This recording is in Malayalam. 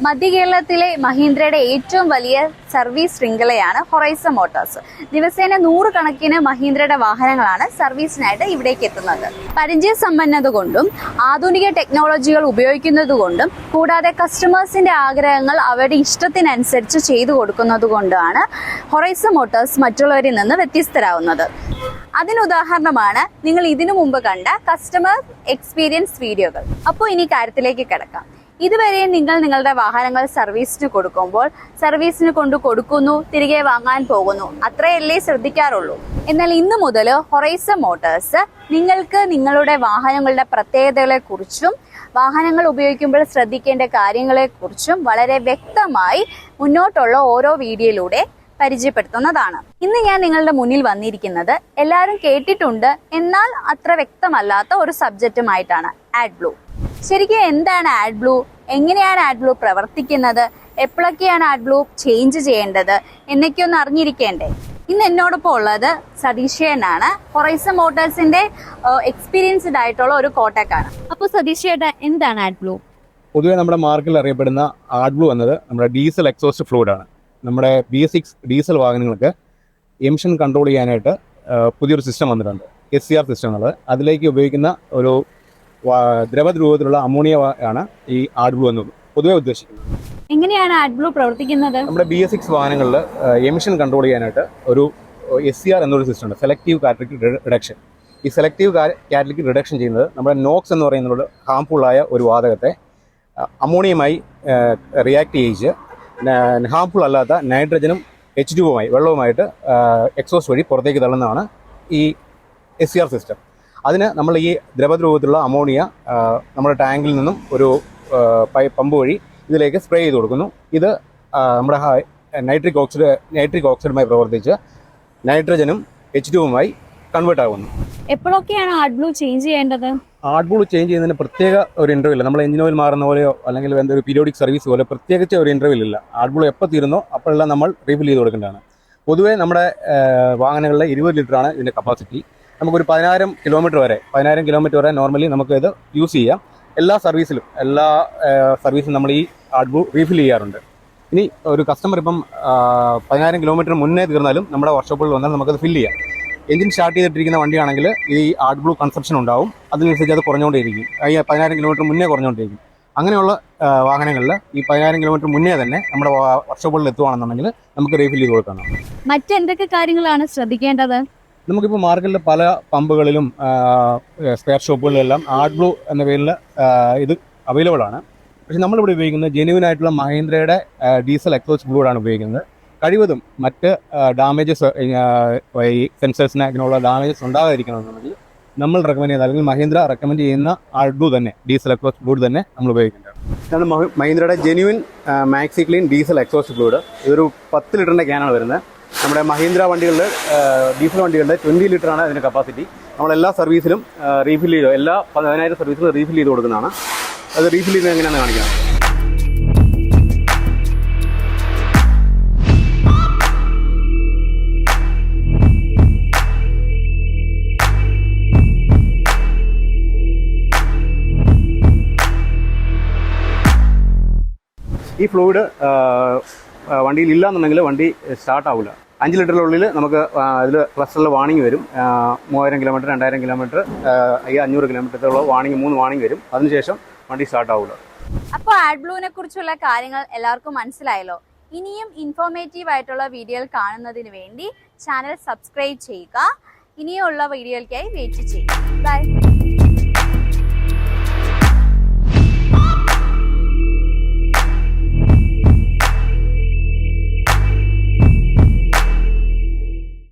മധ്യകേരളത്തിലെ മഹീന്ദ്രയുടെ ഏറ്റവും വലിയ സർവീസ് ശൃംഖലയാണ് ഹൊറൈസൺ മോട്ടോഴ്സ്. ദിവസേന 100 കണക്കിന് മഹീന്ദ്രയുടെ വാഹനങ്ങളാണ് സർവീസിനായിട്ട് ഇവിടേക്ക് എത്തുന്നത്. പരിചയസമ്പന്നത കൊണ്ടും ആധുനിക ടെക്നോളജികൾ ഉപയോഗിക്കുന്നത് കൊണ്ടും കൂടാതെ കസ്റ്റമേഴ്സിന്റെ ആഗ്രഹങ്ങൾ അവരുടെ ഇഷ്ടത്തിനനുസരിച്ച് ചെയ്തു കൊടുക്കുന്നത് കൊണ്ടാണ് ഹൊറൈസൺ മോട്ടോഴ്സ് മറ്റുള്ളവരിൽ നിന്ന് വ്യത്യസ്തരാകുന്നത്. അതിനുദാഹരണമാണ് നിങ്ങൾ ഇതിനു മുമ്പ് കണ്ട കസ്റ്റമർ എക്സ്പീരിയൻസ് വീഡിയോകൾ. അപ്പോൾ ഇനി കാര്യത്തിലേക്ക് കിടക്കാം. ഇതുവരെ നിങ്ങൾ നിങ്ങളുടെ വാഹനങ്ങൾ സർവീസിന് കൊടുക്കുമ്പോൾ സർവീസിന് കൊടുക്കുന്നു, തിരികെ വാങ്ങാൻ പോകുന്നു, അത്രയല്ലേ ശ്രദ്ധിക്കാറുള്ളൂ. എന്നാൽ ഇന്നു മുതൽ ഹൊറൈസൺ മോട്ടോഴ്സ് നിങ്ങൾക്ക് നിങ്ങളുടെ വാഹനങ്ങളുടെ പ്രത്യേകതകളെക്കുറിച്ചും വാഹനങ്ങൾ ഉപയോഗിക്കുമ്പോൾ ശ്രദ്ധിക്കേണ്ട കാര്യങ്ങളെക്കുറിച്ചും വളരെ വ്യക്തമായി മുന്നോട്ടുള്ള ഓരോ വീഡിയോയിലൂടെ പരിചയപ്പെടുത്തുന്നതാണ്. ഇന്ന് ഞാൻ നിങ്ങളുടെ മുന്നിൽ വന്നിരിക്കുന്നത് എല്ലാവരും കേട്ടിട്ടുണ്ട് എന്നാൽ അത്ര വ്യക്തമല്ലാത്ത ഒരു സബ്ജക്റ്റുമായിട്ടാണ്. ആഡ്ബ്ലൂ. ശരിക്കും എന്താണ് ആഡ്ബ്ലൂ, എങ്ങനെയാണ് ആഡ്ബ്ലൂ പ്രവർത്തിക്കുന്നത്, എപ്പോഴൊക്കെയാണ് ആഡ്ബ്ലൂ ചേഞ്ച് ചെയ്യേണ്ടത് എന്നൊക്കെയൊന്ന് അറിഞ്ഞിരിക്കേണ്ടേ. ഇന്ന് എന്നോടൊപ്പം ഉള്ളത് സതീഷേനാണ്. ഹൊറൈസൺ മോട്ടോഴ്സിന്റെ എക്സ്പീരിയൻസ്ഡ് ആയിട്ടുള്ള ഒരു കോട്ടക്കാണ്. അപ്പോൾ സതീഷേട്ട, എന്താണ് ആഡ്ബ്ലൂ? പൊതുവെ നമ്മുടെ മാർക്കറ്റിൽ അറിയപ്പെടുന്ന ആഡ്ബ്ലൂ എന്നത് നമ്മുടെ ഡീസൽ എക്സോസ്റ്റ് ഫ്ലൂയിഡ് ആണ്. നമ്മുടെ BS6 ഡീസൽ വാഹനങ്ങൾക്ക് എമിഷൻ കൺട്രോൾ ചെയ്യാനായിട്ട് പുതിയൊരു സിസ്റ്റം വന്നിട്ടുണ്ട്, SCR സിസ്റ്റം എന്നുള്ളത്. അതിലേക്ക് ഉപയോഗിക്കുന്ന ഒരു ദ്രവരൂപത്തിലുള്ള അമോണിയ ആണ് ഈ ആഡ്ബ്ലൂ എന്ന് പൊതുവെ ഉദ്ദേശിക്കുന്നത്. എങ്ങനെയാണ് ആഡ്ബ്ലൂ പ്രവർത്തിക്കുന്നത്? നമ്മുടെ BS6 വാഹനങ്ങളിൽ എമിഷൻ കൺട്രോൾ ചെയ്യാനായിട്ട് ഒരു SCR എന്നൊരു സിസ്റ്റം ഉണ്ട്, സെലക്റ്റീവ് കാറ്റലിക് റിഡക്ഷൻ. ഈ സെലക്റ്റീവ് കാറ്റലിക് റിഡക്ഷൻ ചെയ്യുന്നത് നമ്മുടെ നോക്സ് എന്ന് പറയുന്നത് ഹാംഫുള്ളായ ഒരു വാതകത്തെ അമോണിയമായി റിയാക്ട് ചെയ്യിച്ച് ഹാംഫുൾ അല്ലാത്ത നൈട്രജനും H2O വെള്ളവുമായിട്ട് എക്സോസ്റ്റ് വഴി പുറത്തേക്ക് തള്ളുന്നതാണ് ഈ SCR സിസ്റ്റം. അതിന് നമ്മൾ ഈ ദ്രവരൂപത്തിലുള്ള അമോണിയ നമ്മുടെ ടാങ്കിൽ നിന്നും ഒരു പമ്പ് വഴി ഇതിലേക്ക് സ്പ്രേ ചെയ്ത് കൊടുക്കുന്നു. ഇത് നമ്മുടെ നൈട്രിക് ഓക്സൈഡുമായി പ്രവർത്തിച്ച് നൈട്രജനും H2O കൺവേർട്ട് ആകുന്നു. എപ്പോഴൊക്കെയാണ് ആഡ്ബ്ലൂ ചേഞ്ച് ചെയ്യേണ്ടത്? ആഡ്ബ്ലൂ ചേഞ്ച് ചെയ്യുന്നതിന് പ്രത്യേക ഒരു ഇൻ്റർവ്യൂ ഇല്ല. നമ്മൾ എഞ്ചിൻ ഓയിൽ മാറുന്ന പോലെയോ അല്ലെങ്കിൽ എന്തൊരു പീരിയോഡിക് സർവീസ് പോലെ പ്രത്യേകിച്ച് ഒരു ഇൻ്റർവ്യൂ ഇല്ല. ആഡ്ബ്ലൂ എപ്പോൾ തീരുന്നോ അപ്പോഴെല്ലാം നമ്മൾ റീഫിൽ ചെയ്ത് കൊടുക്കേണ്ടതാണ്. പൊതുവേ നമ്മുടെ വാഹനങ്ങളിലെ 20 ലിറ്ററാണ് ഇതിൻ്റെ കപ്പാസിറ്റി. നമുക്കൊരു 10,000 കിലോമീറ്റർ വരെ നോർമലി നമുക്ക് ഇത് യൂസ് ചെയ്യാം. എല്ലാ സർവീസും നമ്മൾ ഈ ആഡ്ബ്ലൂ റീഫിൽ ചെയ്യാറുണ്ട്. ഇനി ഒരു കസ്റ്റമർ ഇപ്പം 10,000 കിലോമീറ്റർ മുന്നേ തീർന്നാലും നമ്മുടെ വർക്ക്ഷോപ്പുകളിൽ വന്നാൽ നമുക്കത് ഫില്ല് ചെയ്യാം. എഞ്ചിൻ സ്റ്റാർട്ട് ചെയ്തിട്ടിരിക്കുന്ന വണ്ടിയാണെങ്കിൽ ഈ ആഡ്ബ്ലൂ കൺസപ്ഷൻ ഉണ്ടാവും, അതിനനുസരിച്ച് അത് കുറഞ്ഞുകൊണ്ടേയിരിക്കും. 10,000 കിലോമീറ്റർ മുന്നേ കുറഞ്ഞുകൊണ്ടിരിക്കും. അങ്ങനെയുള്ള വാഹനങ്ങളിൽ ഈ 10,000 കിലോമീറ്റർ മുന്നേ തന്നെ നമ്മുടെ വർക്ക്ഷോപ്പുകളിൽ എത്തുകയാണെന്നുണ്ടെങ്കിൽ നമുക്ക് റീഫിൽ ചെയ്ത് കൊടുക്കണം. മറ്റെന്തൊക്കെ കാര്യങ്ങളാണ് ശ്രദ്ധിക്കേണ്ടത്? നമുക്കിപ്പോൾ മാർക്കറ്റിൽ പല പമ്പുകളിലും സ്പെയർ ഷോപ്പുകളിലെല്ലാം ആഡ്ബ്ലൂ എന്ന പേരിൽ ഇത് അവൈലബിൾ ആണ്. പക്ഷേ നമ്മളിവിടെ ഉപയോഗിക്കുന്നത് ജെന്യുവൻ ആയിട്ടുള്ള മഹീന്ദ്രയുടെ ഡീസൽ എക്സോസ്റ്റ് ഫ്ലൂയിഡാണ് ഉപയോഗിക്കുന്നത്. കഴിവതും മറ്റ് ഡാമേജസ് ഈ സെൻസേഴ്സിന് അങ്ങനെയുള്ള ഡാമേജസ് ഉണ്ടാകാതിരിക്കണമെന്നുണ്ടെങ്കിൽ നമ്മൾ റെക്കമെൻഡ് ചെയ്യുന്ന അല്ലെങ്കിൽ മഹീന്ദ്ര റെക്കമെൻഡ് ചെയ്യുന്ന ആഡ്ബ്ലൂ തന്നെ, ഡീസൽ എക്സോസ്റ്റ് ഫ്ലൂയിഡ് തന്നെ നമ്മൾ ഉപയോഗിക്കേണ്ടത്. ഇതാണ് മഹീന്ദ്രയുടെ genuine maxi clean diesel exhaust fluid. ഇതൊരു 10 ലിറ്ററിൻ്റെ ക്യാനാണ് വരുന്നത്. നമ്മുടെ മഹീന്ദ്ര വണ്ടികളിൽ ഡീസൽ വണ്ടികളുടെ 20 ലിറ്ററാണ് അതിൻ്റെ കപ്പാസിറ്റി. നമ്മളെല്ലാ സർവീസിലും റീഫിൽ ചെയ്ത് എല്ലാ 10,000 സർവീസിലും റീഫിൽ ചെയ്ത് കൊടുക്കുന്നതാണ്. അത് റീഫിൽ ചെയ്യുന്നത് എങ്ങനെയാണെന്ന് കാണിക്കുന്നത്. ഈ ഫ്ലൂയിഡ് വണ്ടിയിൽ ഇല്ലയെന്നുണ്ടെങ്കിൽ വണ്ടി സ്റ്റാർട്ട് ആവില്ല. 5 ലിറ്ററിനുള്ളിൽ നമുക്ക് ഇതിൽ ക്ലസ്റ്ററിൽ വാണിംഗ് വരും. 3000 കിലോമീറ്റർ, 2000 കിലോമീറ്റർ, 500 കിലോമീറ്ററുള്ള വാണിംഗ്, 3 വാണിംഗ് വരും. അതിനുശേഷം വണ്ടി സ്റ്റാർട്ട് ആവില്ല. അപ്പോൾ ആഡ്ബ്ലൂവിനെ കുറിച്ചുള്ള കാര്യങ്ങൾ എല്ലാവർക്കും മനസ്സിലായല്ലോ. ഇനിയും ഇൻഫോർമേറ്റീവ് ആയിട്ടുള്ള വീഡിയോകൾ കാണുന്നതിന് വേണ്ടി ചാനൽ സബ്സ്ക്രൈബ് ചെയ്യുക. ഇനിയുള്ള വീഡിയോകൾക്കായി വെയിറ്റ് ചെയ്യുക. ബൈ.